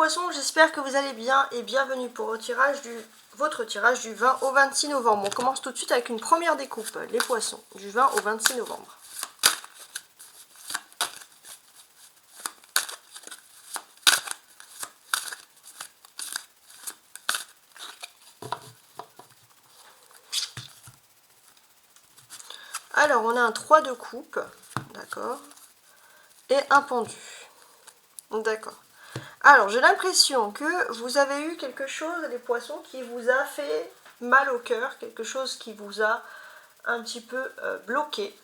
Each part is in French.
poissons, j'espère que vous allez bien et bienvenue pour votre tirage du 20 au 26 novembre. On commence tout de suite avec une première découpe, les poissons, du 20 au 26 novembre. Alors, on a un 3 de coupe, d'accord, et un pendu, d'accord. Alors, j'ai l'impression que vous avez eu quelque chose, les poissons, qui vous a fait mal au cœur, quelque chose qui vous a un petit peu bloqué.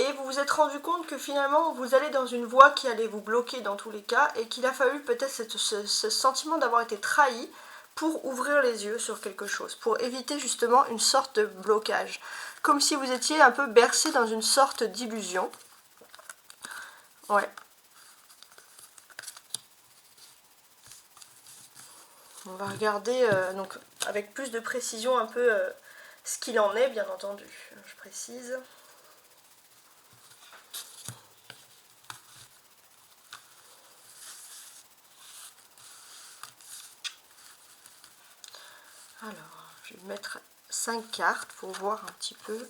Et vous vous êtes rendu compte que finalement, vous allez dans une voie qui allait vous bloquer dans tous les cas, et qu'il a fallu peut-être ce sentiment d'avoir été trahi pour ouvrir les yeux sur quelque chose, pour éviter justement une sorte de blocage. Comme si vous étiez un peu bercé dans une sorte d'illusion. Ouais. On va regarder donc avec plus de précision un peu ce qu'il en est, bien entendu. Je précise. Alors, je vais mettre 5 cartes pour voir un petit peu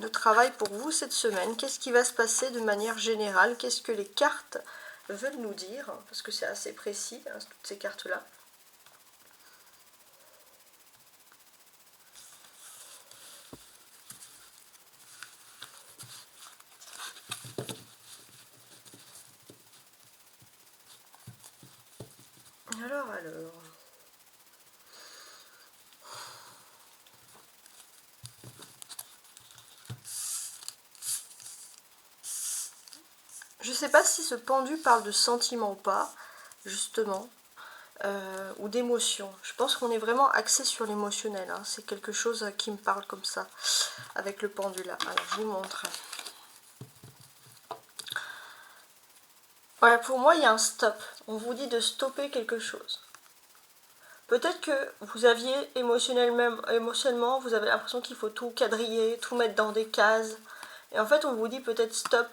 le travail pour vous cette semaine. Qu'est-ce qui va se passer de manière générale? Qu'est-ce que les cartes veulent nous dire? Parce que c'est assez précis, hein, toutes ces cartes-là. Alors... Je ne sais pas si ce pendu parle de sentiment ou pas, justement, ou d'émotion. Je pense qu'on est vraiment axé sur l'émotionnel, hein. C'est quelque chose qui me parle comme ça, avec le pendu là. Alors, je vous montre. Voilà, pour moi, il y a un stop. On vous dit de stopper quelque chose. Peut-être que vous aviez émotionnellement, vous avez l'impression qu'il faut tout quadriller, tout mettre dans des cases. Et en fait, on vous dit peut-être stop.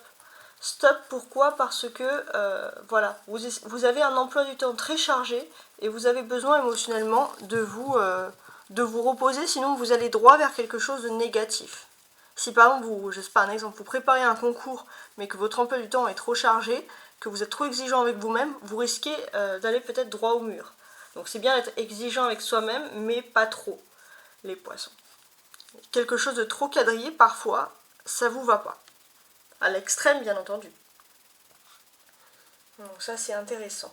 Stop, pourquoi? Parce que, voilà, vous avez un emploi du temps très chargé et vous avez besoin émotionnellement de vous reposer, sinon vous allez droit vers quelque chose de négatif. Si par exemple, je sais pas un exemple, vous préparez un concours, mais que votre emploi du temps est trop chargé, que vous êtes trop exigeant avec vous-même, vous risquez d'aller peut-être droit au mur. Donc c'est bien d'être exigeant avec soi-même, mais pas trop, les poissons. Quelque chose de trop quadrillé, parfois, ça vous va pas. À l'extrême, bien entendu. Donc ça, c'est intéressant.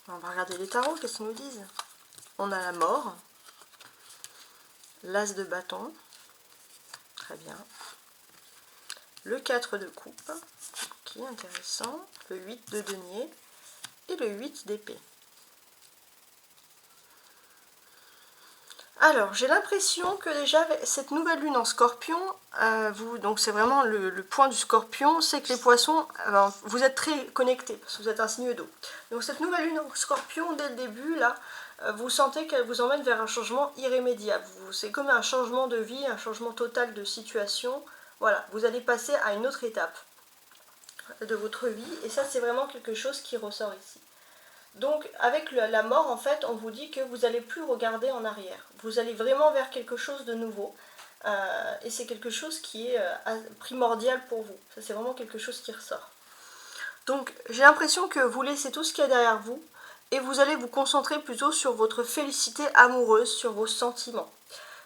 On va regarder les tarots, qu'est-ce qu'ils nous disent? On a la mort, l'as de bâton, très bien. Le 4 de coupe, qui est intéressant, le 8 de denier et le 8 d'épée. Alors, j'ai l'impression que déjà, cette nouvelle lune en scorpion, donc c'est vraiment le point du scorpion, c'est que les poissons, vous êtes très connectés, parce que vous êtes un signe d'eau. Donc cette nouvelle lune en scorpion, dès le début, là, vous sentez qu'elle vous emmène vers un changement irrémédiable. C'est comme un changement de vie, un changement total de situation. Voilà, vous allez passer à une autre étape de votre vie, et ça, c'est vraiment quelque chose qui ressort ici. Donc avec la mort, en fait, on vous dit que vous n'allez plus regarder en arrière. Vous allez vraiment vers quelque chose de nouveau. Et c'est quelque chose qui est primordial pour vous. Ça, c'est vraiment quelque chose qui ressort. Donc j'ai l'impression que vous laissez tout ce qu'il y a derrière vous et vous allez vous concentrer plutôt sur votre félicité amoureuse, sur vos sentiments,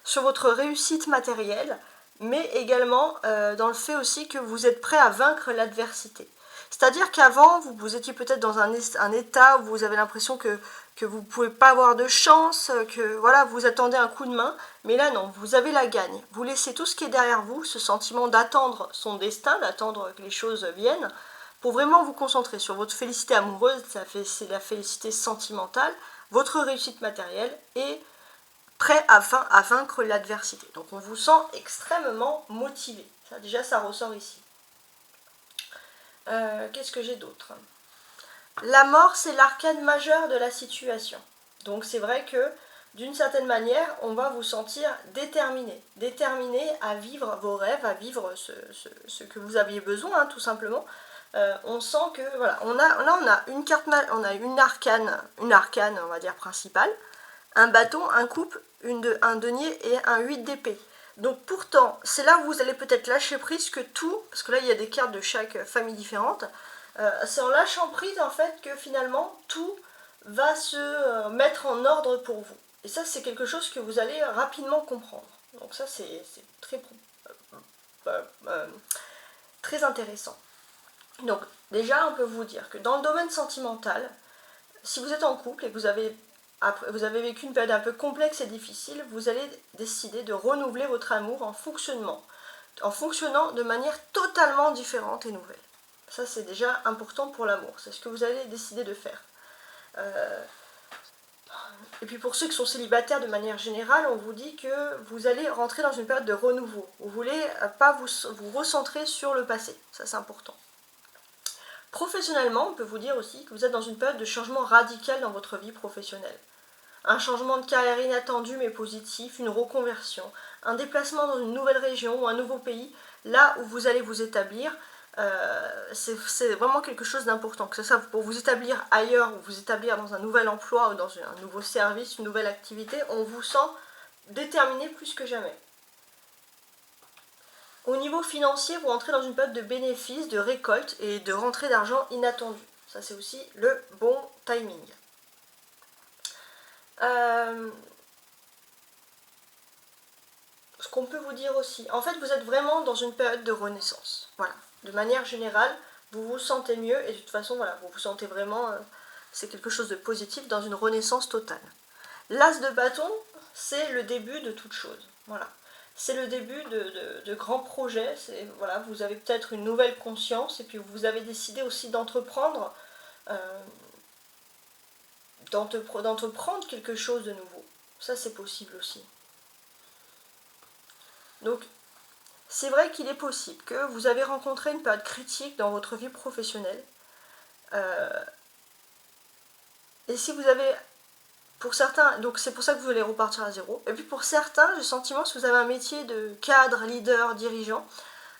sur votre réussite matérielle, mais également dans le fait aussi que vous êtes prêt à vaincre l'adversité. C'est-à-dire qu'avant, vous étiez peut-être dans un état où vous avez l'impression que vous ne pouvez pas avoir de chance, que voilà, vous attendez un coup de main, mais là non, vous avez la gagne. Vous laissez tout ce qui est derrière vous, ce sentiment d'attendre son destin, d'attendre que les choses viennent, pour vraiment vous concentrer sur votre félicité amoureuse, c'est la félicité sentimentale, votre réussite matérielle et prêt à vaincre l'adversité. Donc on vous sent extrêmement motivé. Ça, déjà, ça ressort ici. Qu'est-ce que j'ai d'autre? La mort, c'est l'arcane majeur de la situation. Donc c'est vrai que d'une certaine manière, on va vous sentir déterminé à vivre vos rêves, à vivre ce que vous aviez besoin, hein, tout simplement. On sent que, voilà, là on a une carte, on a une arcane, on va dire principale, un bâton, un coupe, un denier et un 8 d'épée. Donc pourtant, c'est là où vous allez peut-être lâcher prise que tout, parce que là il y a des cartes de chaque famille différente, c'est en lâchant prise en fait que finalement tout va se mettre en ordre pour vous. Et ça c'est quelque chose que vous allez rapidement comprendre. Donc ça c'est très intéressant. Donc déjà on peut vous dire que dans le domaine sentimental, si vous êtes en couple et que vous avez vécu une période un peu complexe et difficile, vous allez décider de renouveler votre amour en fonctionnant de manière totalement différente et nouvelle. Ça c'est déjà important pour l'amour, c'est ce que vous allez décider de faire. Et puis pour ceux qui sont célibataires de manière générale, on vous dit que vous allez rentrer dans une période de renouveau. Vous ne voulez pas vous recentrer sur le passé, ça c'est important. Professionnellement, on peut vous dire aussi que vous êtes dans une période de changement radical dans votre vie professionnelle. Un changement de carrière inattendu mais positif, une reconversion, un déplacement dans une nouvelle région ou un nouveau pays, là où vous allez vous établir, c'est vraiment quelque chose d'important, que ce soit pour vous établir ailleurs ou vous établir dans un nouvel emploi ou dans un nouveau service, une nouvelle activité, on vous sent déterminé plus que jamais. Au niveau financier, vous entrez dans une période de bénéfices, de récolte et de rentrée d'argent inattendue. Ça c'est aussi le bon timing. Ce qu'on peut vous dire aussi, en fait vous êtes vraiment dans une période de renaissance. Voilà. De manière générale, vous vous sentez mieux et de toute façon, voilà, vous vous sentez vraiment, c'est quelque chose de positif dans une renaissance totale. L'as de bâton, c'est le début de toute chose. Voilà. C'est le début de grands projets. Voilà, vous avez peut-être une nouvelle conscience et puis vous avez décidé aussi d'entreprendre quelque chose de nouveau. Ça, c'est possible aussi. Donc, c'est vrai qu'il est possible que vous avez rencontré une période critique dans votre vie professionnelle. Et si vous avez, pour certains, donc c'est pour ça que vous allez repartir à zéro. Et puis pour certains, j'ai le sentiment que si vous avez un métier de cadre, leader, dirigeant,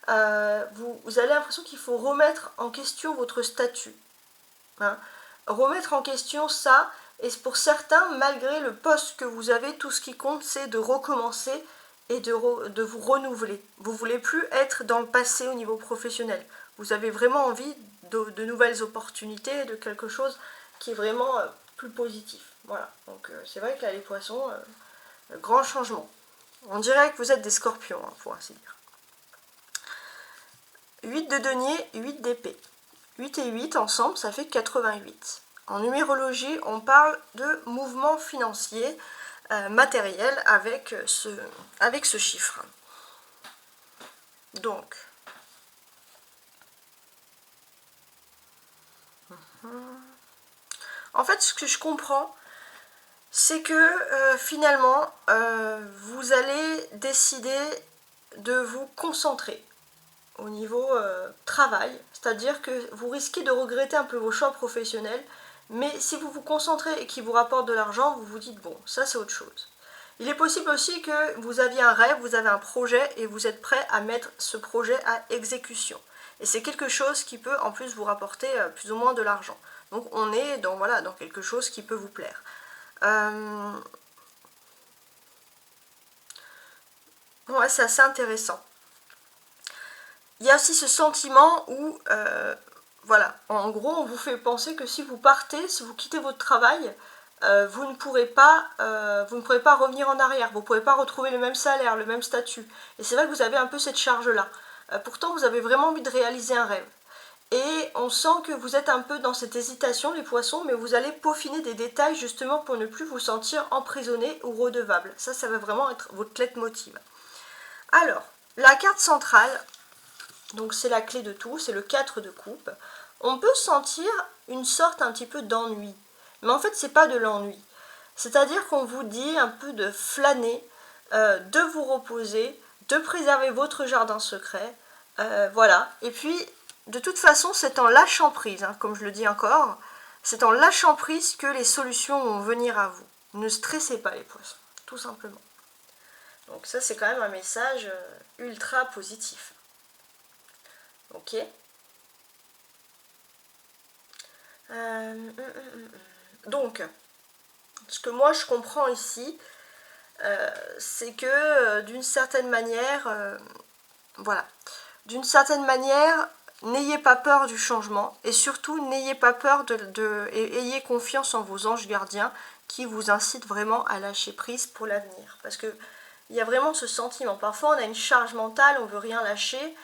vous avez l'impression qu'il faut remettre en question votre statut. Hein. Remettre en question ça, et pour certains, malgré le poste que vous avez, tout ce qui compte, c'est de recommencer et de vous renouveler. Vous ne voulez plus être dans le passé au niveau professionnel. Vous avez vraiment envie de nouvelles opportunités, de quelque chose qui est vraiment plus positif. Voilà, donc c'est vrai que là, les poissons, grand changement. On dirait que vous êtes des scorpions, hein, pour ainsi dire. 8 de denier, 8 d'épée. 8 et 8 ensemble, ça fait 88. En numérologie, on parle de mouvement financier matériel avec ce chiffre. Donc, en fait, ce que je comprends, c'est que finalement, vous allez décider de vous concentrer au niveau travail, c'est-à-dire que vous risquez de regretter un peu vos choix professionnels, mais si vous vous concentrez et qu'il vous rapporte de l'argent, vous vous dites, bon, ça c'est autre chose. Il est possible aussi que vous aviez un rêve, vous avez un projet et vous êtes prêt à mettre ce projet à exécution. Et c'est quelque chose qui peut en plus vous rapporter plus ou moins de l'argent. Donc on est dans quelque chose qui peut vous plaire. Ouais, c'est assez intéressant. Il y a aussi ce sentiment où, voilà, en gros, on vous fait penser que si vous partez, si vous quittez votre travail, vous ne pourrez pas revenir en arrière, vous ne pourrez pas retrouver le même salaire, le même statut. Et c'est vrai que vous avez un peu cette charge-là. Pourtant, vous avez vraiment envie de réaliser un rêve. Et on sent que vous êtes un peu dans cette hésitation, les poissons, mais vous allez peaufiner des détails justement pour ne plus vous sentir emprisonné ou redevable. Ça va vraiment être votre leitmotiv. Alors, la carte centrale, donc c'est la clé de tout, c'est le 4 de coupe. On peut sentir une sorte un petit peu d'ennui. Mais en fait, c'est pas de l'ennui. C'est-à-dire qu'on vous dit un peu de flâner, de vous reposer, de préserver votre jardin secret. Voilà. Et puis, de toute façon, c'est en lâchant prise, hein, comme je le dis encore, c'est en lâchant prise que les solutions vont venir à vous. Ne stressez pas les poissons, tout simplement. Donc ça, c'est quand même un message ultra positif. Ok. Donc, ce que moi je comprends ici, c'est que d'une certaine manière, voilà, d'une certaine manière, n'ayez pas peur du changement et surtout n'ayez pas peur et ayez confiance en vos anges gardiens qui vous incitent vraiment à lâcher prise pour l'avenir. Parce que il y a vraiment ce sentiment. Parfois on a une charge mentale, on veut rien lâcher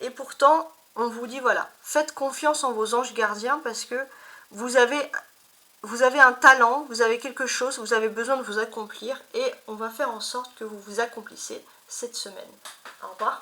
et pourtant on vous dit voilà, faites confiance en vos anges gardiens parce que vous avez un talent, vous avez quelque chose, vous avez besoin de vous accomplir et on va faire en sorte que vous vous accomplissez cette semaine. Au revoir.